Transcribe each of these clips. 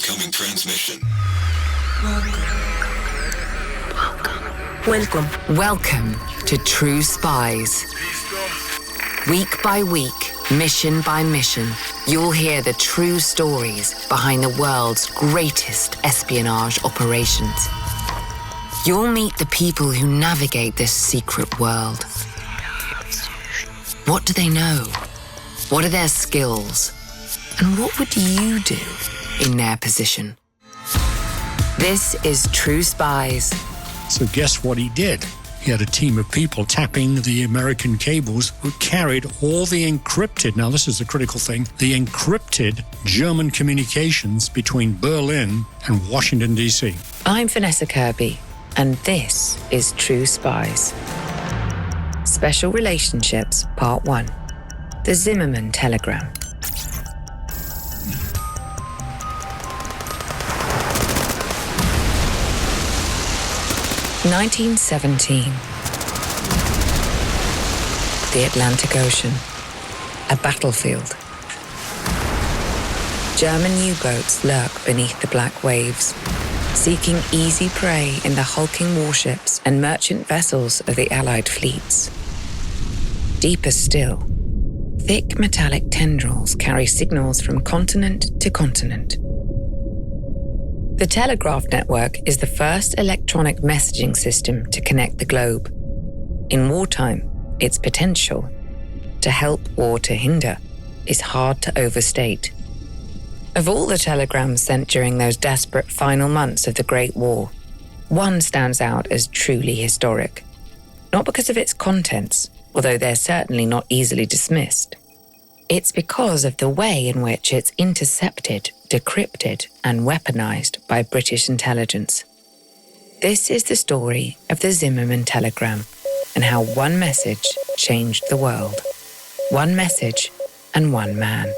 Incoming transmission. Welcome to True Spies. Week by week, mission by mission, you'll hear the true stories behind the world's greatest espionage operations. You'll meet the people who navigate this secret world. What do they know? What are their skills? And what would you do in their position? This is True Spies. So guess what he did? He had a team of people tapping the American cables who carried all the encrypted, now this is the critical thing, the encrypted German communications between Berlin and Washington, D.C. I'm Vanessa Kirby, and this is True Spies. Special Relationships, Part 1. The Zimmermann Telegram. (1917). The Atlantic Ocean. A battlefield. German U-boats lurk beneath the black waves, seeking easy prey in the hulking warships and merchant vessels of the Allied fleets. Deeper still, thick metallic tendrils carry signals from continent to continent. The telegraph network is the first electronic messaging system to connect the globe. In wartime, its potential, to help or to hinder, is hard to overstate. Of all the telegrams sent during those desperate final months of the Great War, one stands out as truly historic. Not because of its contents, although they're certainly not easily dismissed. It's because of the way in which it's intercepted, decrypted, and weaponized by British intelligence. This is the story of the Zimmermann telegram and how one message changed the world. One message and one man.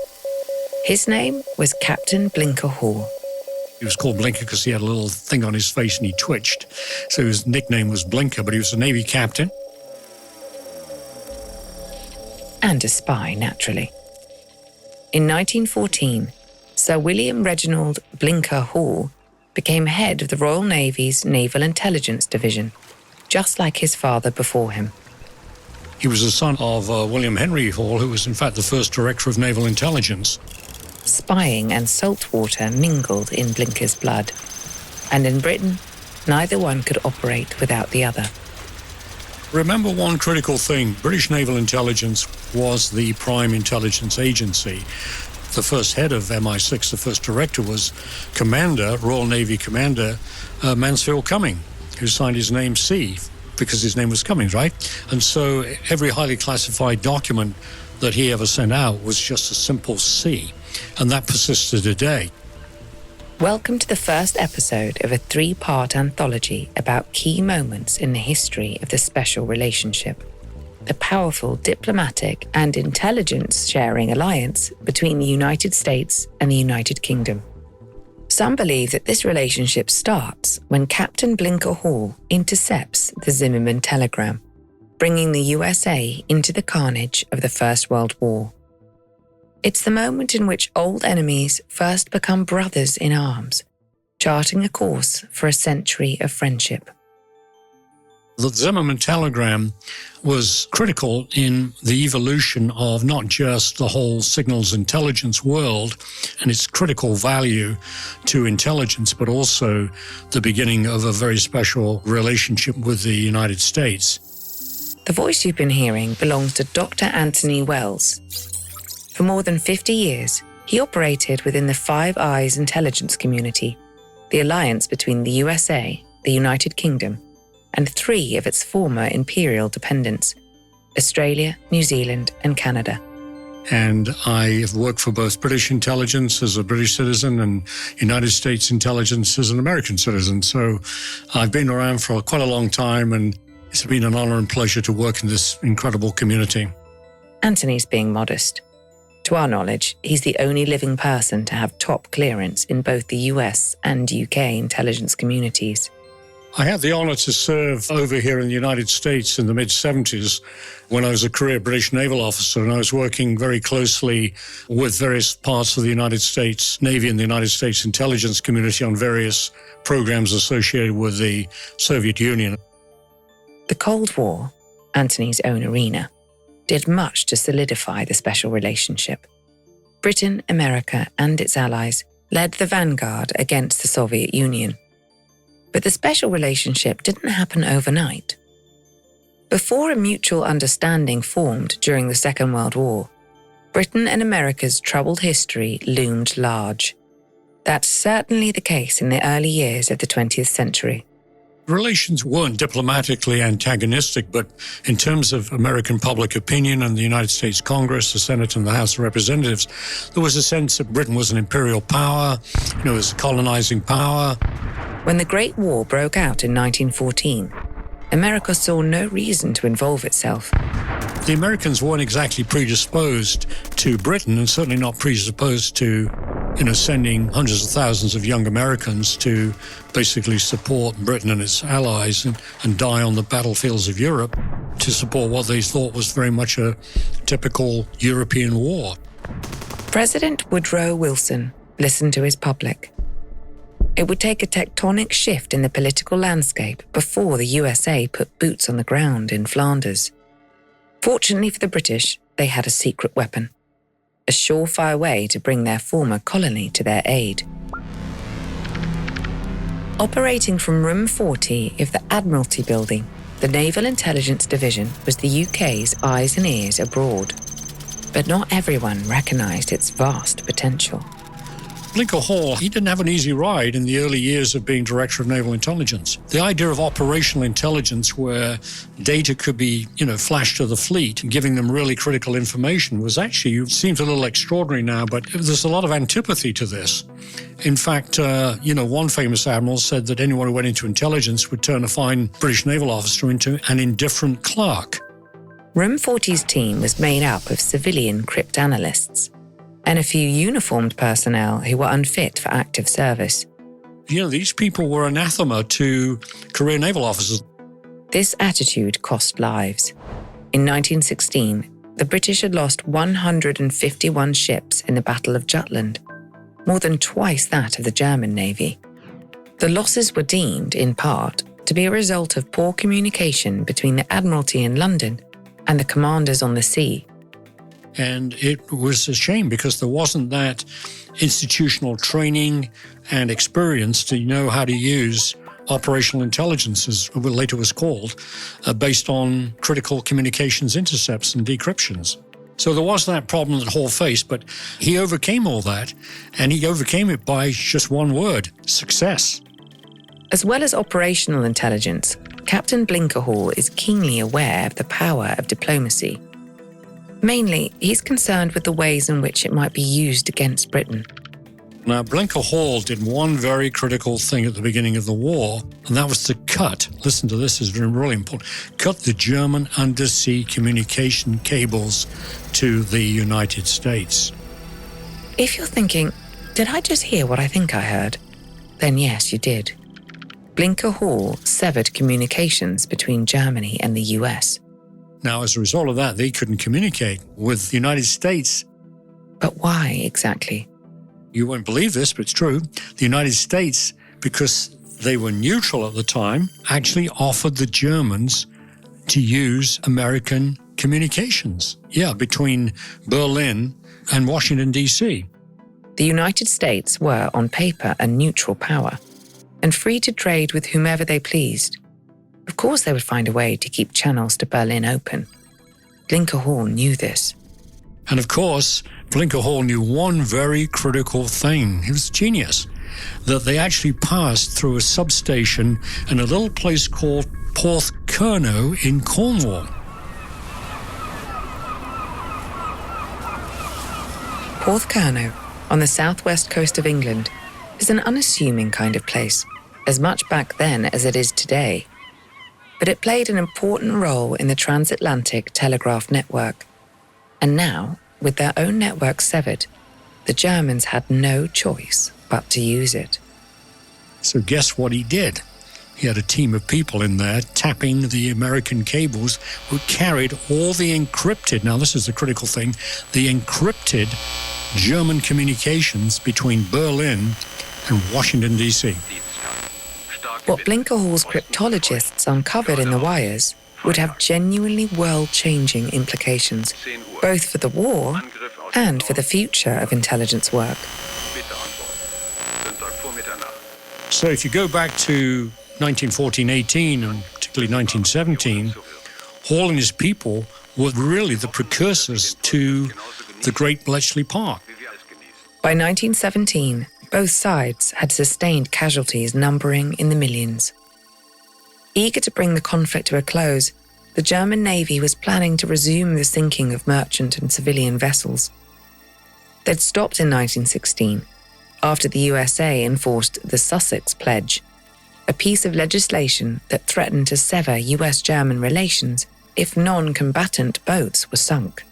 His name was Captain Blinker Hall. He was called Blinker because he had a little thing on his face and he twitched. So his nickname was Blinker, but he was a Navy captain. And a spy, naturally. In 1914, Sir William Reginald Blinker Hall became head of the Royal Navy's Naval Intelligence Division, just like his father before him. He was the son of William Henry Hall, who was in fact the first director of naval intelligence. Spying and salt water mingled in Blinker's blood, and in Britain, neither one could operate without the other. Remember one critical thing, British Naval Intelligence was the prime intelligence agency. The first head of MI6, the first director, was Commander, Royal Navy Commander Mansfield Cumming, who signed his name C, because his name was Cummings, right? And so every highly classified document that he ever sent out was just a simple C, and that persists to today. Welcome to the first episode of a 3-part anthology about key moments in the history of the special relationship, the powerful diplomatic and intelligence-sharing alliance between the United States and the United Kingdom. Some believe that this relationship starts when Captain Blinker Hall intercepts the Zimmermann telegram, bringing the USA into the carnage of the First World War. It's the moment in which old enemies first become brothers in arms, charting a course for a century of friendship. The Zimmermann telegram was critical in the evolution of not just the whole signals intelligence world and its critical value to intelligence, but also the beginning of a very special relationship with the United States. The voice you've been hearing belongs to Dr. Anthony Wells. For more than 50 years, he operated within the Five Eyes intelligence community, the alliance between the USA, the United Kingdom, and 3 of its former imperial dependents, Australia, New Zealand, and Canada. And I have worked for both British intelligence as a British citizen and United States intelligence as an American citizen. So I've been around for quite a long time, and it's been an honor and pleasure to work in this incredible community. Anthony's being modest. To our knowledge, he's the only living person to have top clearance in both the US and UK intelligence communities. I had the honor to serve over here in the United States in the mid-70s when I was a career British naval officer, and I was working very closely with various parts of the United States Navy and the United States intelligence community on various programs associated with the Soviet Union. The Cold War, Antony's own arena, did much to solidify the special relationship. Britain, America, and its allies led the vanguard against the Soviet Union. But the special relationship didn't happen overnight. Before a mutual understanding formed during the Second World War, Britain and America's troubled history loomed large. That's certainly the case in the early years of the 20th century. Relations weren't diplomatically antagonistic, but in terms of American public opinion and the United States Congress, the Senate and the House of Representatives, there was a sense that Britain was an imperial power, it was a colonizing power. When the Great War broke out in 1914, America saw no reason to involve itself. The Americans weren't exactly predisposed to Britain, and certainly not predisposed to sending hundreds of thousands of young Americans to basically support Britain and its allies and die on the battlefields of Europe to support what they thought was very much a typical European war. President Woodrow Wilson listened to his public. It would take a tectonic shift in the political landscape before the USA put boots on the ground in Flanders. Fortunately for the British, they had a secret weapon, a surefire way to bring their former colony to their aid. Operating from Room 40 of the Admiralty Building, the Naval Intelligence Division was the UK's eyes and ears abroad. But not everyone recognised its vast potential. Blinker Hall, he didn't have an easy ride in the early years of being Director of Naval Intelligence. The idea of operational intelligence where data could be, flashed to the fleet, giving them really critical information was actually, seems a little extraordinary now, but there's a lot of antipathy to this. In fact, one famous admiral said that anyone who went into intelligence would turn a fine British naval officer into an indifferent clerk. Room 40's team was made up of civilian cryptanalysts and a few uniformed personnel who were unfit for active service. These people were anathema to career naval officers. This attitude cost lives. In 1916, the British had lost 151 ships in the Battle of Jutland, more than twice that of the German Navy. The losses were deemed, in part, to be a result of poor communication between the Admiralty in London and the commanders on the sea. And it was a shame because there wasn't that institutional training and experience to know how to use operational intelligence, as it later was called, based on critical communications intercepts and decryptions. So there was that problem that Hall faced, but he overcame all that, and he overcame it by just one word: success. As well as operational intelligence, Captain Blinker Hall is keenly aware of the power of diplomacy. Mainly, he's concerned with the ways in which it might be used against Britain. Now, Blinker Hall did one very critical thing at the beginning of the war, and that was to cut, listen to this, is really important, cut the German undersea communication cables to the United States. If you're thinking, did I just hear what I think I heard? Then yes, you did. Blinker Hall severed communications between Germany and the US. Now, as a result of that, they couldn't communicate with the United States. But why exactly? You won't believe this, but it's true. The United States, because they were neutral at the time, actually offered the Germans to use American communications. Between Berlin and Washington, D.C. The United States were, on paper, a neutral power and free to trade with whomever they pleased. Of course they would find a way to keep channels to Berlin open. Blinker Hall knew this. And of course, Blinker Hall knew one very critical thing. He was a genius. That they actually passed through a substation in a little place called Porthcurno in Cornwall. Porthcurno, on the southwest coast of England, is an unassuming kind of place, as much back then as it is today. But it played an important role in the transatlantic telegraph network. And now, with their own network severed, the Germans had no choice but to use it. So guess what he did? He had a team of people in there tapping the American cables who carried all the encrypted, now this is the critical thing, the encrypted German communications between Berlin and Washington, D.C. What Blinker Hall's cryptologists uncovered in the wires would have genuinely world-changing implications, both for the war and for the future of intelligence work. So if you go back to 1914-18 and particularly 1917, Hall and his people were really the precursors to the Great Bletchley Park. By 1917, both sides had sustained casualties numbering in the millions. Eager to bring the conflict to a close, the German Navy was planning to resume the sinking of merchant and civilian vessels. They'd stopped in 1916, after the USA enforced the Sussex Pledge, a piece of legislation that threatened to sever US-German relations if non-combatant boats were sunk.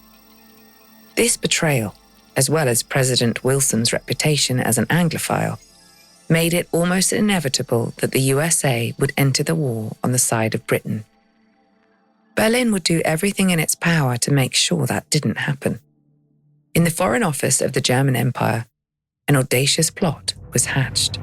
This betrayal, as well as President Wilson's reputation as an Anglophile, made it almost inevitable that the USA would enter the war on the side of Britain. Berlin would do everything in its power to make sure that didn't happen. In the Foreign Office of the German Empire, an audacious plot was hatched.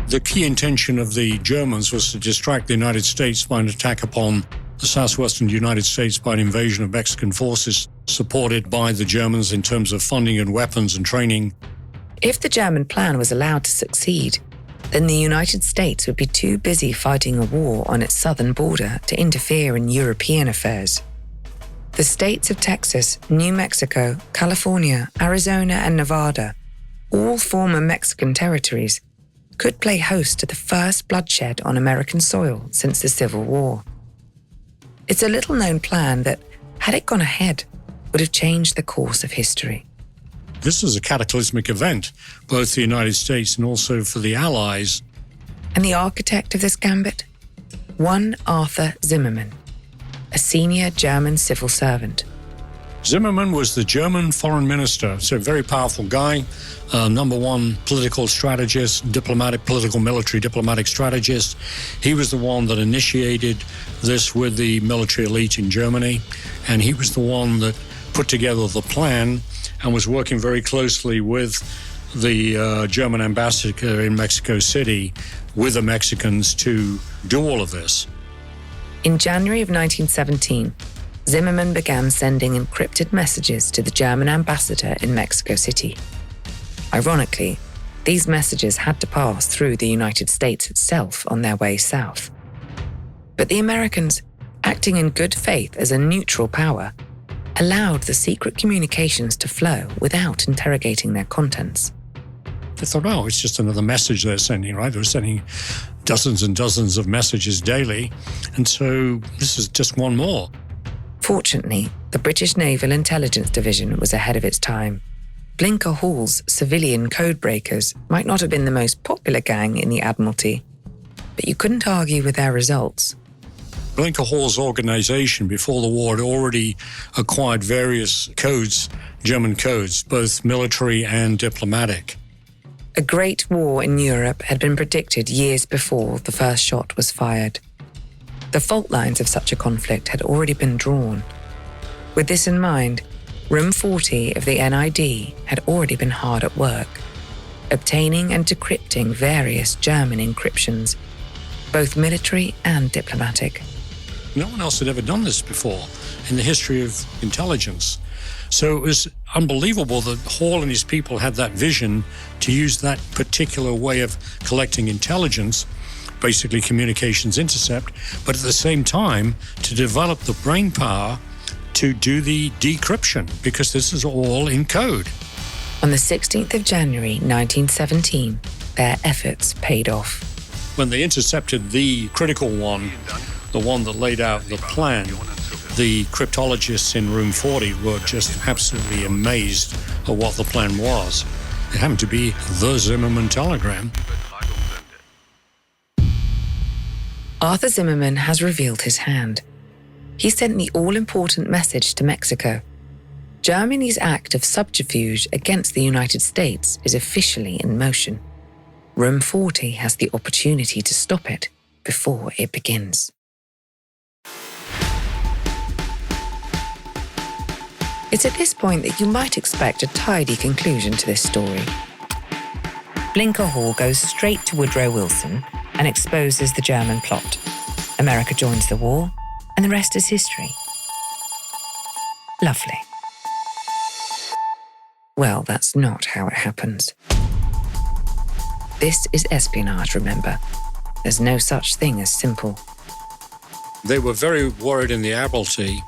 The key intention of the Germans was to distract the United States by an attack upon the southwestern United States by an invasion of Mexican forces supported by the Germans in terms of funding and weapons and training. If the German plan was allowed to succeed, then the United States would be too busy fighting a war on its southern border to interfere in European affairs. The states of Texas, New Mexico, California, Arizona, and Nevada, all former Mexican territories, could play host to the first bloodshed on American soil since the Civil War. It's a little-known plan that, had it gone ahead, would have changed the course of history. This was a cataclysmic event, both for the United States and also for the Allies. And the architect of this gambit? One Arthur Zimmermann, a senior German civil servant. Zimmermann was the German foreign minister, so a very powerful guy, number one political strategist, military diplomatic strategist. He was the one that initiated this with the military elite in Germany, and he was the one that put together the plan and was working very closely with the German ambassador in Mexico City with the Mexicans to do all of this. In January of 1917, Zimmermann began sending encrypted messages to the German ambassador in Mexico City. Ironically, these messages had to pass through the United States itself on their way south. But the Americans, acting in good faith as a neutral power, allowed the secret communications to flow without interrogating their contents. They thought, oh, it's just another message they're sending, right? They're sending dozens and dozens of messages daily, and so this is just one more. Fortunately, the British Naval Intelligence Division was ahead of its time. Blinker Hall's civilian codebreakers might not have been the most popular gang in the Admiralty, but you couldn't argue with their results. Blinker Hall's organization before the war had already acquired various codes, German codes, both military and diplomatic. A great war in Europe had been predicted years before the first shot was fired. The fault lines of such a conflict had already been drawn. With this in mind, Room 40 of the NID had already been hard at work, obtaining and decrypting various German encryptions, both military and diplomatic. No one else had ever done this before in the history of intelligence. So it was unbelievable that Hall and his people had that vision to use that particular way of collecting intelligence, basically communications intercept, but at the same time to develop the brain power to do the decryption, because this is all in code. On the 16th of January 1917, their efforts paid off. When they intercepted the critical one, the one that laid out the plan, the cryptologists in room 40 were just absolutely amazed at what the plan was. It happened to be the Zimmermann telegram. Arthur Zimmermann has revealed his hand. He sent the all-important message to Mexico. Germany's act of subterfuge against the United States is officially in motion. Room 40 has the opportunity to stop it, before it begins. It's at this point that you might expect a tidy conclusion to this story. Blinker Hall goes straight to Woodrow Wilson and exposes the German plot. America joins the war, and the rest is history. Lovely. Well, that's not how it happens. This is espionage, remember. There's no such thing as simple. They were very worried in the Admiralty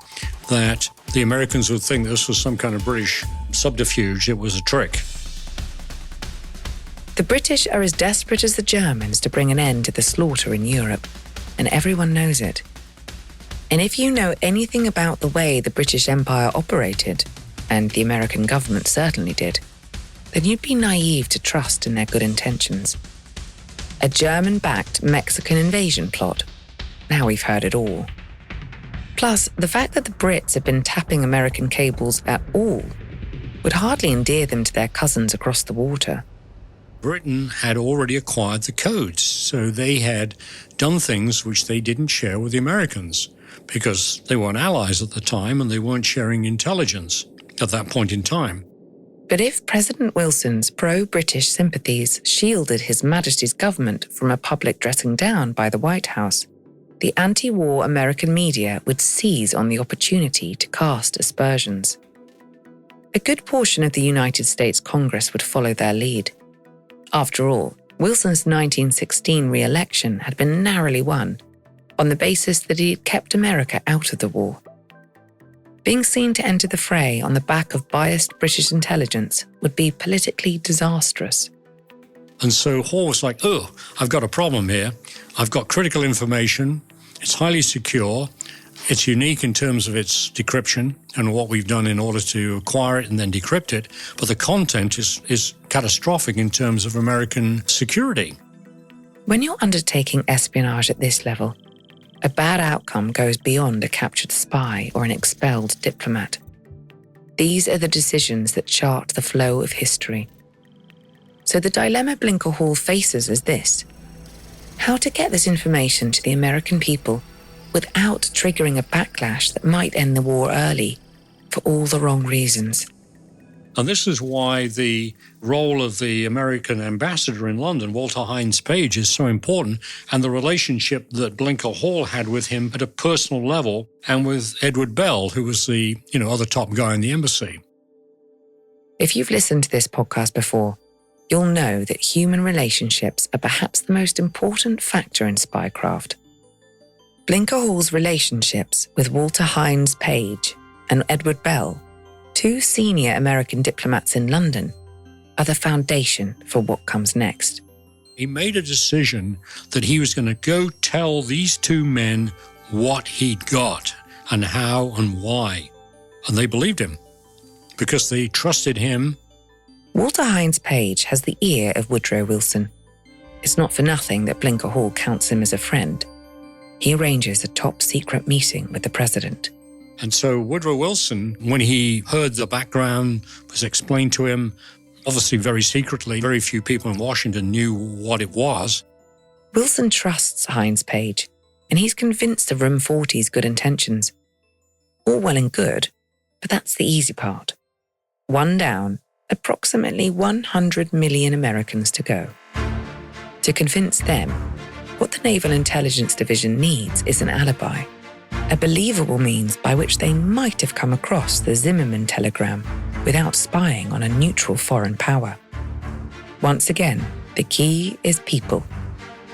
that the Americans would think this was some kind of British subterfuge. It was a trick. The British are as desperate as the Germans to bring an end to the slaughter in Europe, and everyone knows it. And if you know anything about the way the British Empire operated, and the American government certainly did, then you'd be naive to trust in their good intentions. A German-backed Mexican invasion plot. Now we've heard it all. Plus, the fact that the Brits have been tapping American cables at all would hardly endear them to their cousins across the water. Britain had already acquired the codes, so they had done things which they didn't share with the Americans because they weren't allies at the time and they weren't sharing intelligence at that point in time. But if President Wilson's pro-British sympathies shielded His Majesty's government from a public dressing down by the White House, the anti-war American media would seize on the opportunity to cast aspersions. A good portion of the United States Congress would follow their lead. After all, Wilson's 1916 re-election had been narrowly won on the basis that he had kept America out of the war. Being seen to enter the fray on the back of biased British intelligence would be politically disastrous. And so Hall was like, oh, I've got a problem here. I've got critical information. It's highly secure. It's unique in terms of its decryption and what we've done in order to acquire it and then decrypt it. But the content is catastrophic in terms of American security. When you're undertaking espionage at this level, a bad outcome goes beyond a captured spy or an expelled diplomat. These are the decisions that chart the flow of history. So the dilemma Blinker Hall faces is this: how to get this information to the American people without triggering a backlash that might end the war early for all the wrong reasons. And this is why the role of the American ambassador in London, Walter Hines Page, is so important, and the relationship that Blinker Hall had with him at a personal level and with Edward Bell, who was the, other top guy in the embassy. If you've listened to this podcast before, you'll know that human relationships are perhaps the most important factor in spycraft. Blinker Hall's relationships with Walter Hines Page and Edward Bell, two senior American diplomats in London, are the foundation for what comes next. He made a decision that he was going to go tell these two men what he'd got and how and why. And they believed him because they trusted him. Walter Hines Page has the ear of Woodrow Wilson. It's not for nothing that Blinker Hall counts him as a friend. He arranges a top-secret meeting with the president. And so Woodrow Wilson, when he heard the background, was explained to him, obviously very secretly, very few people in Washington knew what it was. Wilson trusts Hines Page, and he's convinced of Room 40's good intentions. All well and good, but that's the easy part. One down, approximately 100 million Americans to go. To convince them, what the Naval Intelligence Division needs is an alibi, a believable means by which they might have come across the Zimmermann telegram without spying on a neutral foreign power. Once again, the key is people.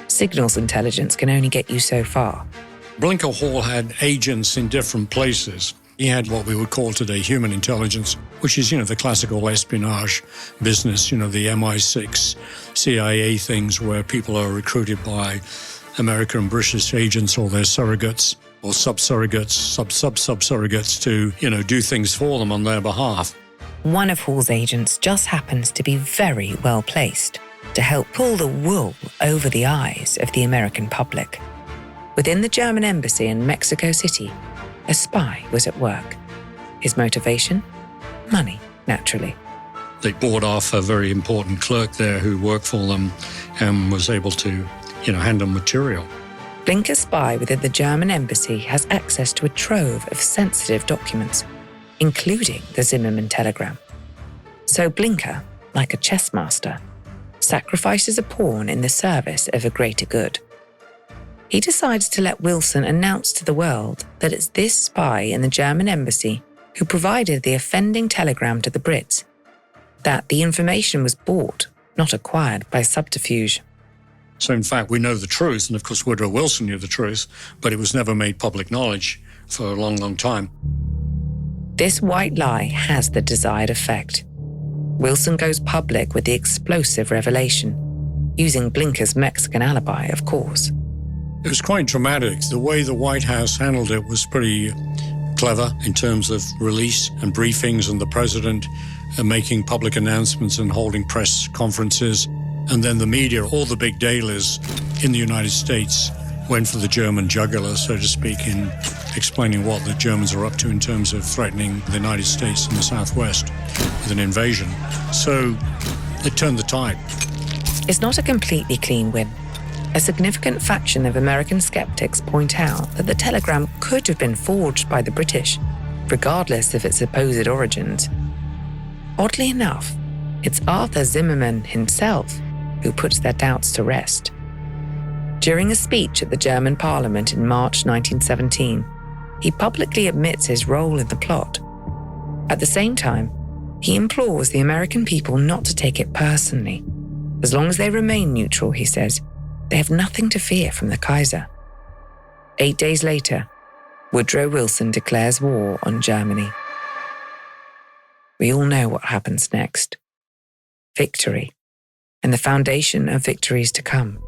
Signals intelligence can only get you so far. Blinker Hall had agents in different places. He had what we would call today human intelligence, which is, the classical espionage business, the MI6, CIA things where people are recruited by American and British agents or their surrogates or sub-surrogates, sub-sub-sub-surrogates to, do things for them on their behalf. One of Hall's agents just happens to be very well placed to help pull the wool over the eyes of the American public. Within the German embassy in Mexico City, a spy was at work. His motivation? Money, naturally. They bought off a very important clerk there who worked for them and was able to, hand them material. Blinker's spy within the German embassy has access to a trove of sensitive documents, including the Zimmermann telegram. So Blinker, like a chess master, sacrifices a pawn in the service of a greater good. He decides to let Wilson announce to the world that it's this spy in the German embassy who provided the offending telegram to the Brits, that the information was bought, not acquired by subterfuge. So in fact, we know the truth, and of course Woodrow Wilson knew the truth, but it was never made public knowledge for a long, long time. This white lie has the desired effect. Wilson goes public with the explosive revelation, using Blinker's Mexican alibi, of course. It was quite dramatic. The way the White House handled it was pretty clever in terms of release and briefings and the president making public announcements and holding press conferences. And then the media, all the big dailies in the United States, went for the German jugular, so to speak, in explaining what the Germans are up to in terms of threatening the United States in the Southwest with an invasion. So it turned the tide. It's not a completely clean win. A significant faction of American skeptics point out that the telegram could have been forged by the British, regardless of its supposed origins. Oddly enough, it's Arthur Zimmermann himself who puts their doubts to rest. During a speech at the German Parliament in March 1917, he publicly admits his role in the plot. At the same time, he implores the American people not to take it personally. As long as they remain neutral, he says, they have nothing to fear from the Kaiser. 8 days later, Woodrow Wilson declares war on Germany. We all know what happens next. Victory, and the foundation of victories to come.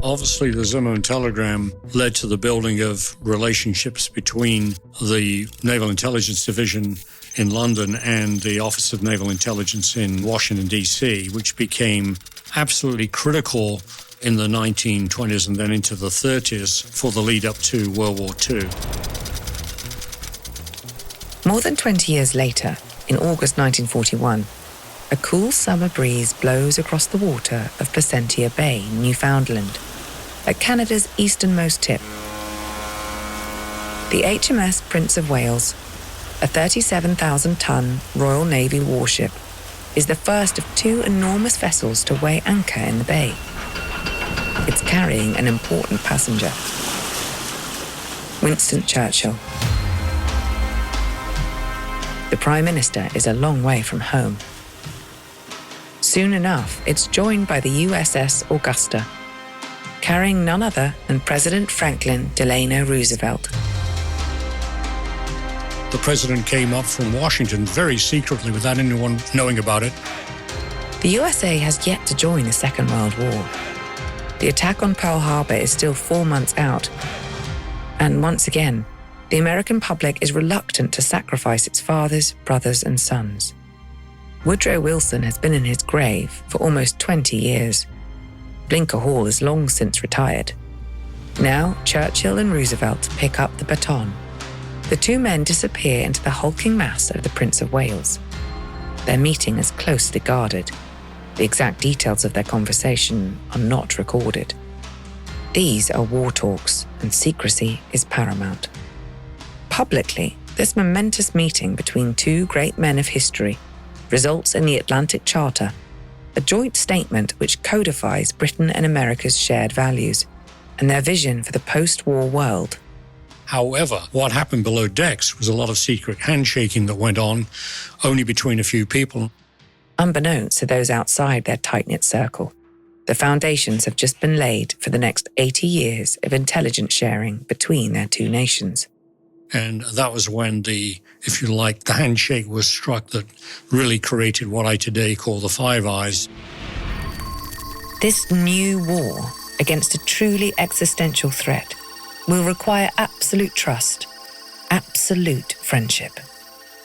Obviously, the Zimmermann telegram led to the building of relationships between the Naval Intelligence Division in London and the Office of Naval Intelligence in Washington, D.C., which became absolutely critical in the 1920s and then into the 30s for the lead up to World War II. More than 20 years later, in August 1941, a cool summer breeze blows across the water of Placentia Bay, Newfoundland, at Canada's easternmost tip. The HMS Prince of Wales, a 37,000-ton Royal Navy warship, is the first of two enormous vessels to weigh anchor in the bay. It's carrying an important passenger, Winston Churchill. The Prime Minister is a long way from home. Soon enough, it's joined by the USS Augusta, carrying none other than President Franklin Delano Roosevelt. The president came up from Washington very secretly without anyone knowing about it. The USA has yet to join the Second World War. The attack on Pearl Harbor is still 4 months out. And once again, the American public is reluctant to sacrifice its fathers, brothers, and sons. Woodrow Wilson has been in his grave for almost 20 years. Blinker Hall is long since retired. Now, Churchill and Roosevelt pick up the baton. The two men disappear into the hulking mass of the Prince of Wales. Their meeting is closely guarded. The exact details of their conversation are not recorded. These are war talks, and secrecy is paramount. Publicly, this momentous meeting between two great men of history results in the Atlantic Charter, a joint statement which codifies Britain and America's shared values and their vision for the post-war world. However, what happened below decks was a lot of secret handshaking that went on, only between a few people. Unbeknownst to those outside their tight-knit circle, the foundations have just been laid for the next 80 years of intelligence sharing between their two nations. And that was when the handshake was struck that really created what I today call the Five Eyes. This new war against a truly existential threat will require absolute trust, absolute friendship.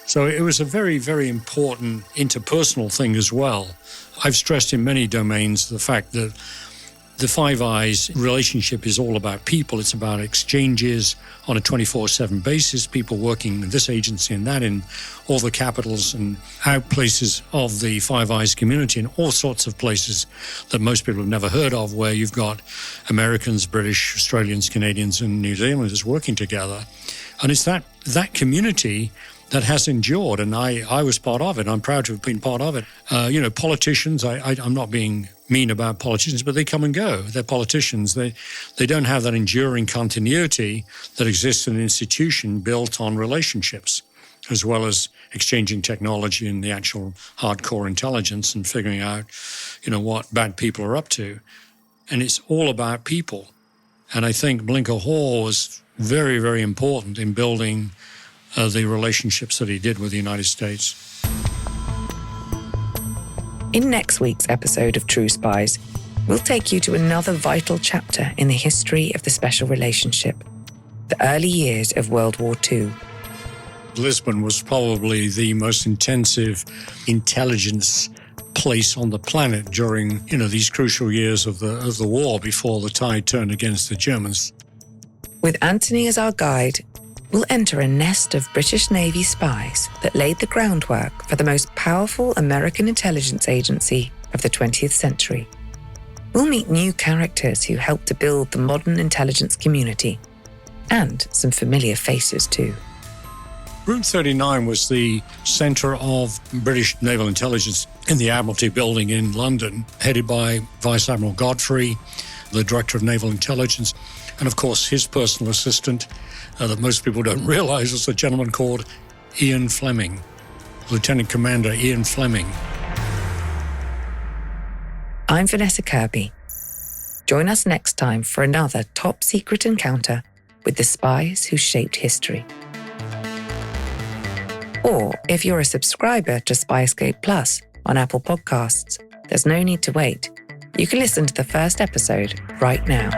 So it was a very, very important interpersonal thing as well. I've stressed in many domains the fact that The Five Eyes relationship is all about people. It's about exchanges on a 24/7 basis, people working in this agency and that in all the capitals and out places of the Five Eyes community in all sorts of places that most people have never heard of, where you've got Americans, British, Australians, Canadians, and New Zealanders working together. And it's that community that has endured, and I was part of it. I'm proud to have been part of it. Politicians, I'm not being mean about politicians, but they come and go. They're politicians. They don't have that enduring continuity that exists in an institution built on relationships, as well as exchanging technology and the actual hardcore intelligence and figuring out, what bad people are up to. And it's all about people. And I think Blinker Hall was very, very important in building the relationships that he did with the United States. In next week's episode of True Spies, we'll take you to another vital chapter in the history of the special relationship, the early years of World War II. Lisbon was probably the most intensive intelligence place on the planet during, these crucial years of the war before the tide turned against the Germans. With Anthony as our guide, we'll enter a nest of British Navy spies that laid the groundwork for the most powerful American intelligence agency of the 20th century. We'll meet new characters who helped to build the modern intelligence community, and some familiar faces too. Route 39 was the centre of British Naval Intelligence in the Admiralty building in London, headed by Vice Admiral Godfrey, the Director of Naval Intelligence, and of course his personal assistant that most people don't realise is a gentleman called Ian Fleming, Lieutenant Commander Ian Fleming. I'm Vanessa Kirby. Join us next time for another top-secret encounter with the spies who shaped history. Or if you're a subscriber to SPYSCAPE Plus on Apple Podcasts, there's no need to wait. You can listen to the first episode right now.